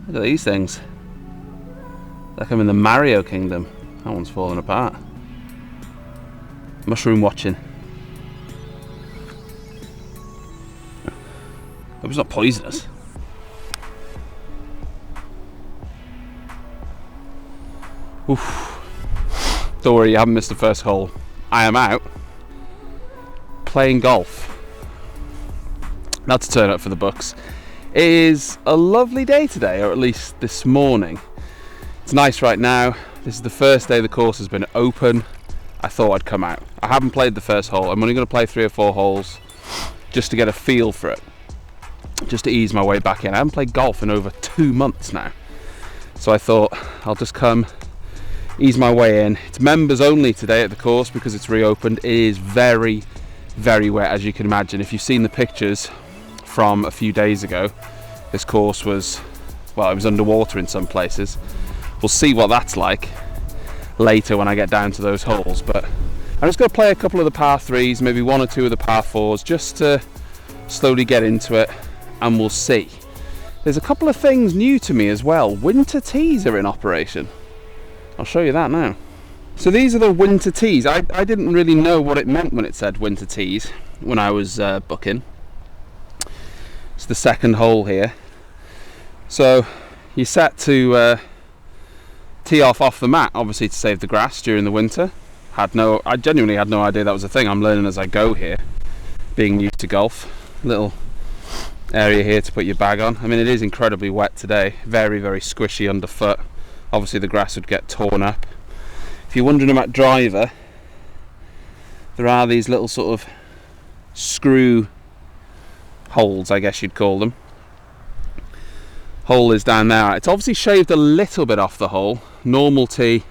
Look at these things. Like I'm in the Mario Kingdom. That one's falling apart. Mushroom watching. Hope it's not poisonous. Oof. Don't worry, you haven't missed the first hole. I am out playing golf. That's a turn up for the books. It is a lovely day today, or at least this morning. It's nice right now. This is the first day the course has been open. I thought I'd come out. I haven't played the first hole. I'm only going to play 3 or 4 holes just to get a feel for it, just to ease my way back in. I haven't played golf in over 2 months now, so I thought I'll just come ease my way in. It's members only today at the course because it's reopened. It is very, very wet, as you can imagine. If you've seen the pictures from a few days ago, this course was, well, it was underwater in some places. We'll see what that's like later when I get down to those holes, but I'm just going to play a couple of the par 3s, maybe 1 or 2 of the par 4s, just to slowly get into it, and we'll see. There's a couple of things new to me as well. Winter tees are in operation. I'll show you that now. So these are the winter tees. I didn't really know what it meant when it said winter tees when I was booking. It's the second hole here. So you're set to tee off the mat, obviously to save the grass during the winter. I genuinely had no idea that was a thing. I'm learning as I go here, being used to golf. Little area here to put your bag on. I mean, it is incredibly wet today, very, very squishy underfoot. Obviously the grass would get torn up. If you're wondering about driver, there are these little sort of screw holes, I guess you'd call them. Hole is down there. It's obviously shaved a little bit off the hole. Normal tee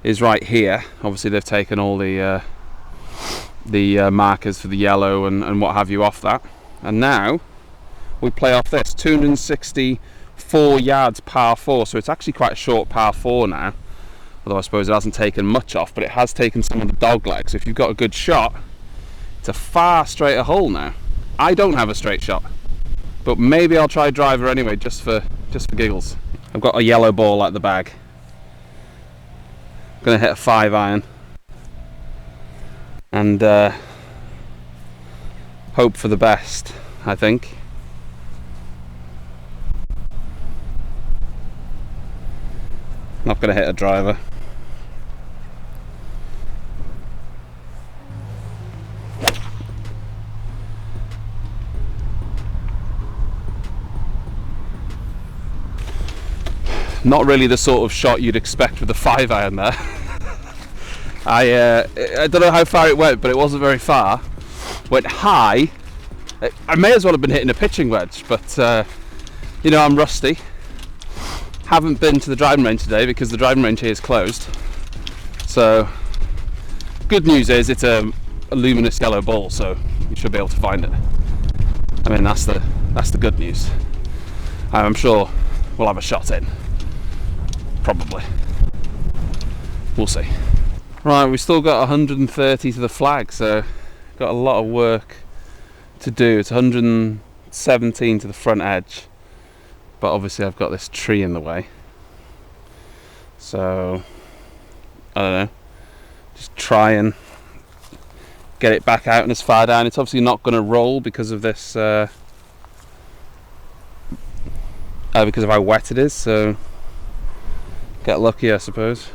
is right here. Obviously they've taken all the markers for the yellow and what have you off that. And now we play off this 264 yards par 4, so it's actually quite a short par 4 now, although I suppose it hasn't taken much off, but it has taken some of the dog legs. So if you've got a good shot, it's a far straighter hole now. I don't have a straight shot, but maybe I'll try driver anyway, just for giggles. I've got a yellow ball at the bag. I'm gonna hit a 5-iron and hope for the best, I think. Not gonna hit a driver. Not really the sort of shot you'd expect with a 5-iron there. I don't know how far it went, but it wasn't very far. Went high. I may as well have been hitting a pitching wedge, but you know, I'm rusty. Haven't been to the driving range today because the driving range here is closed. So good news is it's a luminous yellow ball, so you should be able to find it. I mean, that's the good news. I'm sure we'll have a shot in. Probably. We'll see. Right, we've still got 130 to the flag, so got a lot of work to do. It's 117 to the front edge, but obviously I've got this tree in the way. So, I don't know, just try and get it back out and as far down. It's obviously not going to roll because of this, because of how wet it is, so get lucky, I suppose.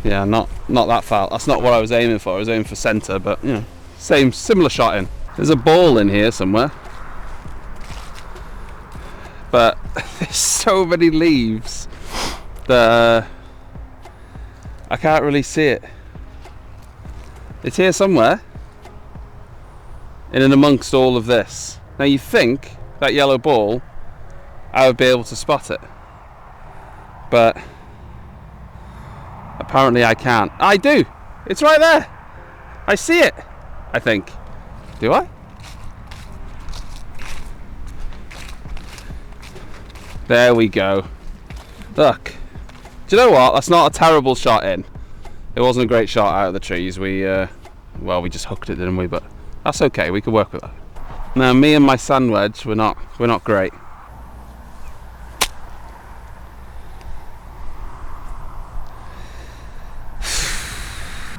Yeah, not that far. That's not what I was aiming for. I was aiming for centre, but you know, similar shot in. There's a ball in here somewhere, but there's so many leaves that I can't really see it. It's here somewhere, in and amongst all of this. Now you think that yellow ball, I would be able to spot it, but apparently I can't. I do! It's right there! I see it! I think. Do I? There we go. Look. Do you know what? That's not a terrible shot in. It wasn't a great shot out of the trees. We Well, we just hooked it, didn't we? But that's okay. We could work with that. Now, me and my sand wedge, we're not great.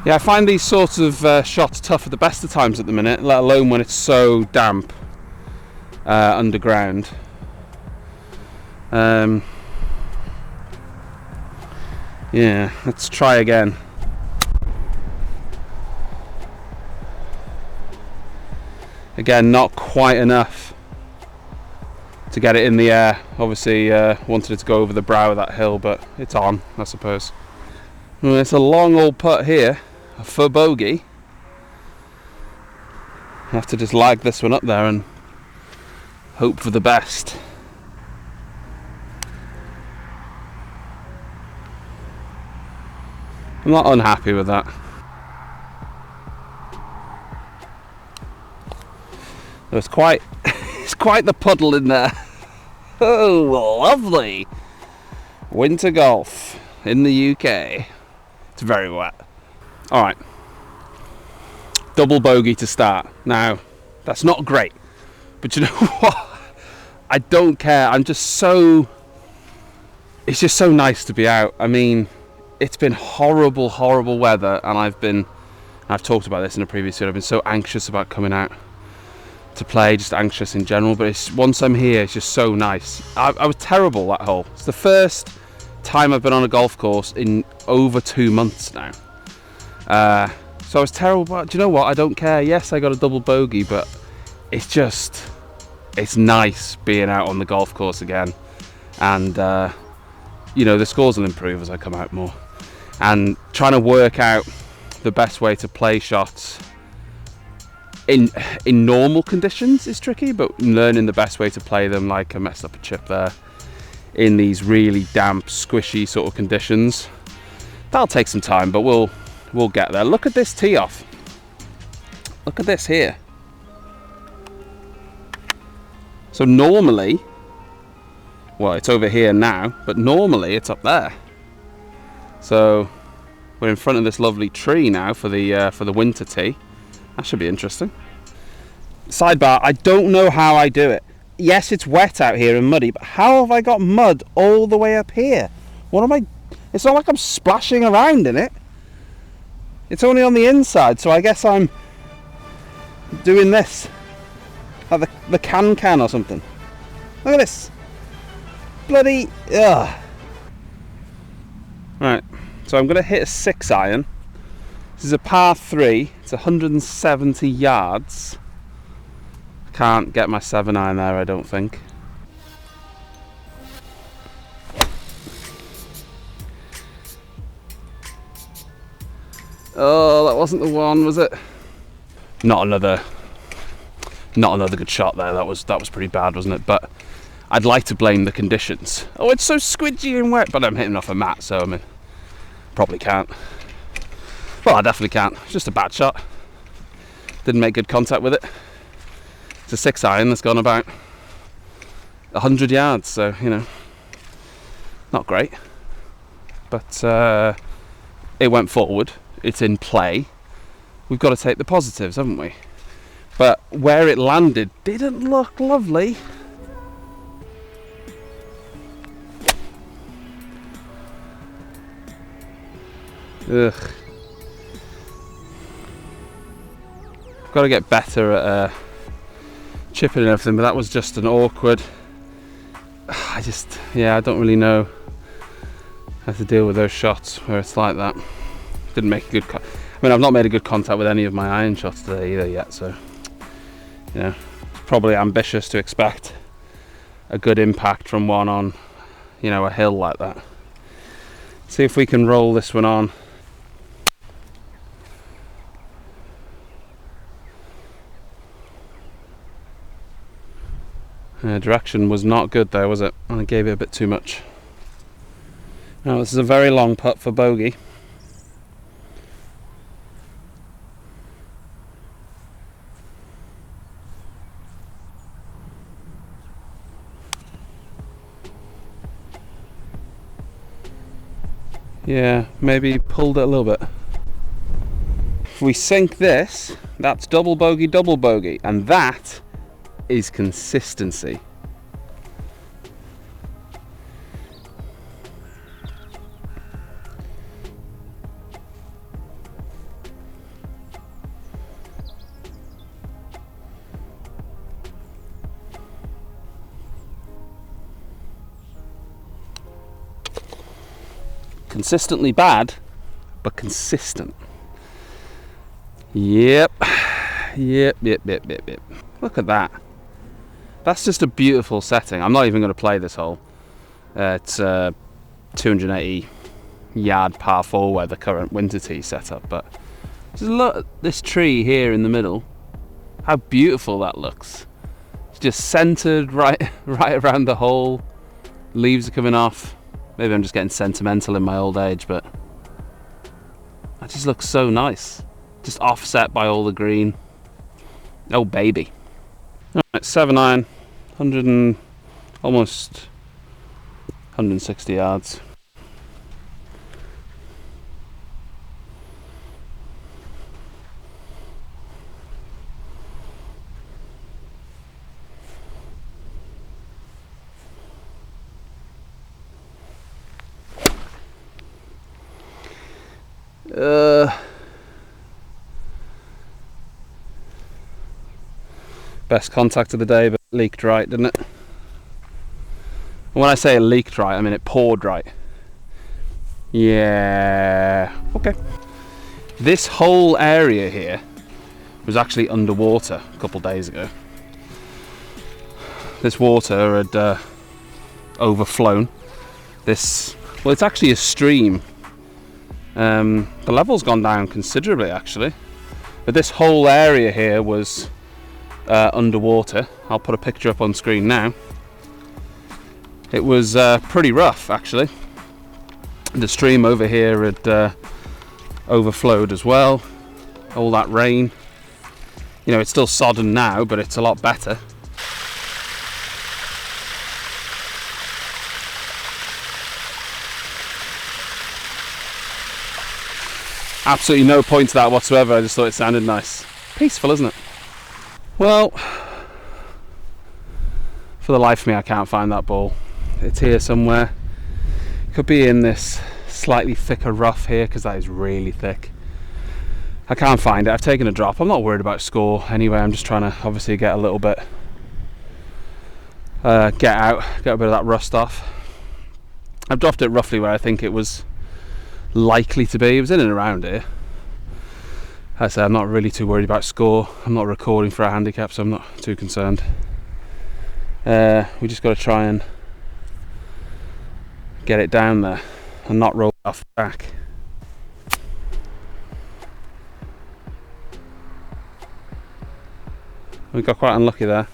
Yeah, I find these sorts of shots tough at the best of times at the minute, let alone when it's so damp underground. Yeah, let's try again. Again, not quite enough to get it in the air. Obviously, wanted it to go over the brow of that hill, but it's on, I suppose. Well, it's a long old putt here for bogey. I have to just lag this one up there and hope for the best. I'm not unhappy with that. It's quite the puddle in there. Oh, lovely. Winter golf in the UK. It's very wet. All right. Double bogey to start. Now, that's not great. But you know what? I don't care. It's just so nice to be out. I mean, it's been horrible weather, and I've talked about this in a previous video. I've been so anxious about coming out to play, just anxious in general, but once I'm here, it's just so nice. I was terrible that hole. It's the first time I've been on a golf course in over 2 months now. So I was terrible, but do you know what? I don't care. Yes, I got a double bogey, but it's nice being out on the golf course again. And, the scores will improve as I come out more. And trying to work out the best way to play shots in normal conditions is tricky, but learning the best way to play them, like I messed up a chip there, in these really damp, squishy sort of conditions, that'll take some time, but we'll get there. Look at this tee off. Look at this here. So normally, well, it's over here now, but normally it's up there. So we're in front of this lovely tree now for the winter tee. That should be interesting. Sidebar, I don't know how I do it. Yes, it's wet out here and muddy, but how have I got mud all the way up here? It's not like I'm splashing around in it. It's only on the inside, so I guess I'm doing this. Like the can or something. Look at this. Bloody, ugh. Right, so I'm going to hit a 6-iron. This is a par 3. It's 170 yards. Can't get my 7-iron there, I don't think. Oh, that wasn't the one, was it? Not another good shot there. That was pretty bad, wasn't it? But I'd like to blame the conditions. Oh, it's so squidgy and wet, but I'm hitting off a mat, so I mean, probably can't. Well, I definitely can't. It's just a bad shot. Didn't make good contact with it. It's a 6-iron that's gone about 100 yards, so, not great. But it went forward. It's in play. We've got to take the positives, haven't we? But where it landed didn't look lovely. Ugh. Got to get better at chipping and everything, but that was just an awkward. I don't really know how to deal with those shots where it's like that. Didn't make a good. I've not made a good contact with any of my iron shots today either yet, so it's probably ambitious to expect a good impact from one on, a hill like that. See if we can roll this one on. Direction was not good there, was it? I gave it a bit too much. Now this is a very long putt for bogey. Yeah, maybe pulled it a little bit. if we sink this, that's double bogey, and that is consistency. Consistently bad, but consistent. Yep. Look at that. That's just a beautiful setting. I'm not even going to play this hole. It's 280 yard par 4 where the current winter tee set up, but just look at this tree here in the middle. How beautiful that looks. It's just centered right around the hole. Leaves are coming off. Maybe I'm just getting sentimental in my old age, but that just looks so nice. Just offset by all the green. Oh baby. Alright, 7-iron, almost 160 yards. Best contact of the day, but leaked right, didn't it? And when I say it leaked right, I mean it poured right. Yeah, okay. This whole area here was actually underwater a couple days ago. This water had overflown. Well, it's actually a stream. The level's gone down considerably actually, but this whole area here was underwater. I'll put a picture up on screen now. It was pretty rough actually. The stream over here had overflowed as well. All that rain. You know, it's still sodden now, but it's a lot better. Absolutely no point to that whatsoever. I just thought it sounded nice. Peaceful, isn't it? Well, for the life of me, I can't find that ball. It's here somewhere. It could be in this slightly thicker rough here, because that is really thick. I can't find it. I've taken a drop. I'm not worried about score anyway. I'm just trying to obviously get a little bit, get a bit of that rust off. I've dropped it roughly where I think it was likely to be. It was in and around here. I say I'm not really too worried about score. I'm not recording for a handicap, so I'm not too concerned. We just got to try and get it down there and not roll it off the back. We got quite unlucky there.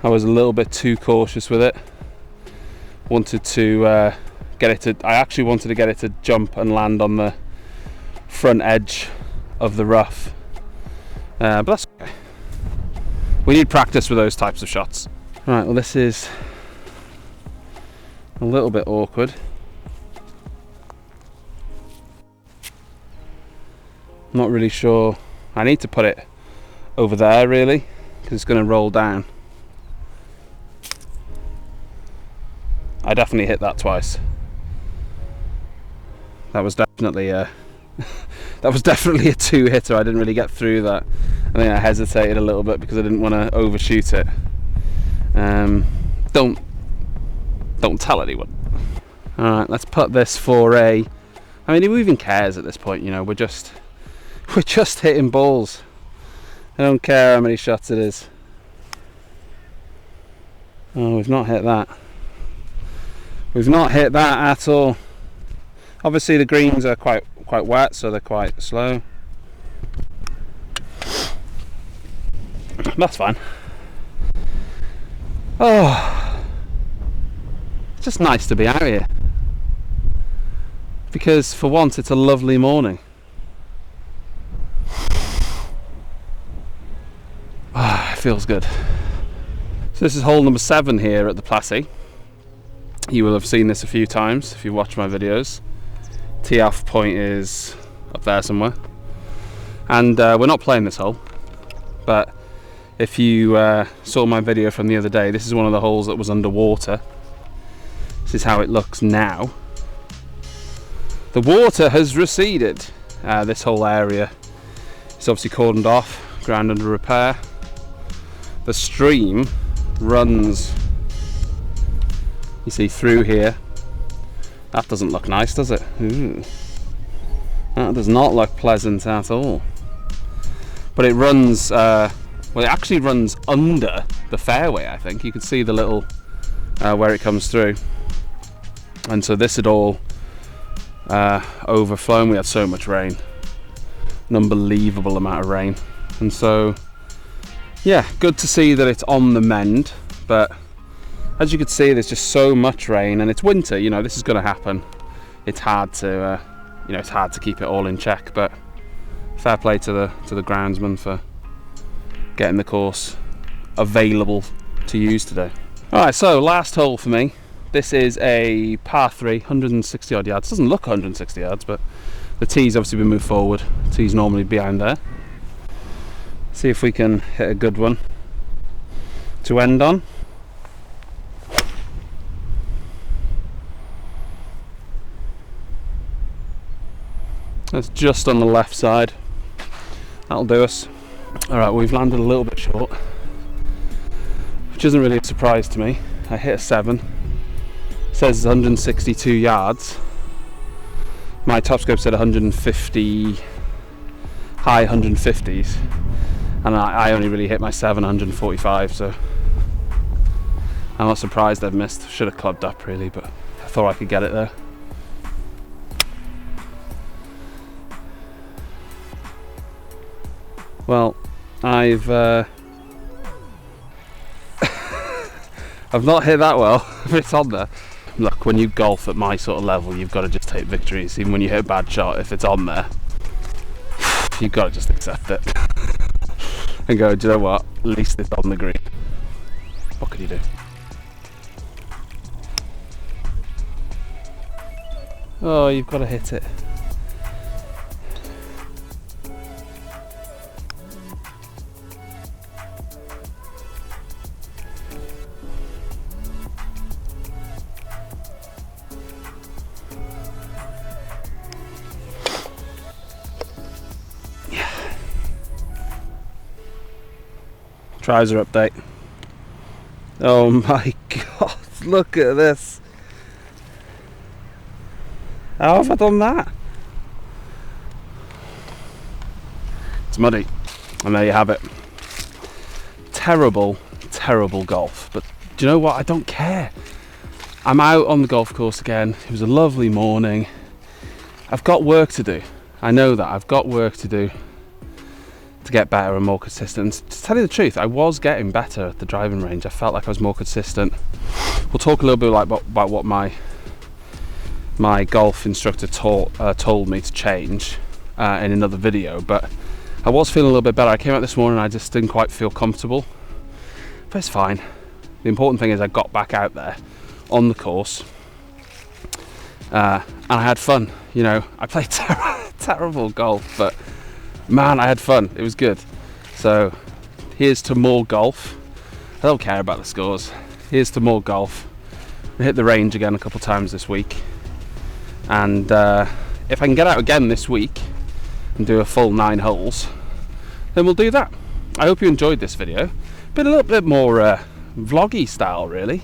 I was a little bit too cautious with it. Wanted to get it to. I actually wanted to get it to jump and land on the front edge of the rough, but that's okay. We need practice with those types of shots. Right, well this is a little bit awkward. Not really sure. I need to put it over there really, because it's going to roll down. I definitely hit that twice. That was definitely a that was definitely a two hitter. I didn't really get through that. I think I hesitated a little bit because I didn't want to overshoot it. Don't tell anyone. All right, let's put this for a. I mean, who even cares at this point? You know, we're just hitting balls. I don't care how many shots it is. Oh, we've not hit that. We've not hit that at all. Obviously the greens are quite wet, so they're quite slow. That's fine. Oh, it's just nice to be out here. Because for once it's a lovely morning. It feels good. So this is hole number 7 here at the Plassey. You will have seen this a few times if you watch my videos. Tee off point is up there somewhere. And we're not playing this hole, but if you saw my video from the other day, this is one of the holes that was underwater. This is how it looks now. The water has receded. This whole area is obviously cordoned off, ground under repair. The stream runs, you see, through here. That doesn't look nice, does it? Ooh. That does not look pleasant at all. But it runs, well, it actually runs under the fairway, I think. You can see the little, where it comes through. And so this had all overflown. We had so much rain, an unbelievable amount of rain. And so, yeah, good to see that it's on the mend. But as you can see, there's just so much rain, and it's winter, you know, this is going to happen. It's hard to, you know, it's hard to keep it all in check, but fair play to the groundsman for getting the course available to use today. Alright, so last hole for me. This is a par 3, 160 odd yards. Doesn't look 160 yards, but the tee's obviously been moved forward. The tee's normally behind there. See if we can hit a good one to end on. That's just on the left side. That'll do us. Alright, we've landed a little bit short, which isn't really a surprise to me. I hit a 7. It says 162 yards. My top scope said 150, high 150s, and I only really hit my 7, 145, so I'm not surprised I've missed. Should have clubbed up really, but I thought I could get it there. Well, I've I've not hit that well. It's on there. Look, when you golf at my sort of level, you've got to just take victories. Even when you hit a bad shot, if it's on there, you've got to just accept it and go, do you know what? At least it's on the green. What can you do? Oh, you've got to hit it. Trouser update. Oh my god, look at this. How have I done that? It's muddy. And there you have it. Terrible, terrible golf. But do you know what? I don't care. I'm out on the golf course again. It was a lovely morning. I've got work to do. I know that. I've got work to do to get better and more consistent. To tell you the truth, I was getting better at the driving range. I felt like I was more consistent. We'll talk a little bit about what my golf instructor told me to change in another video, but I was feeling a little bit better. I came out this morning and I just didn't quite feel comfortable, but it's fine. The important thing is I got back out there on the course and I had fun. You know, I played terrible golf, but man, I had fun. It was good. So here's to more golf. I don't care about the scores. Here's to more golf. We hit the range again a couple times this week, and if I can get out again this week and do a full 9 holes, then we'll do that. I hope you enjoyed this video. Been a little bit more vloggy style really,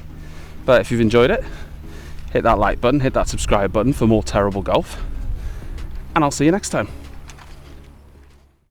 but if you've enjoyed it, hit that like button, hit that subscribe button for more terrible golf, and I'll see you next time.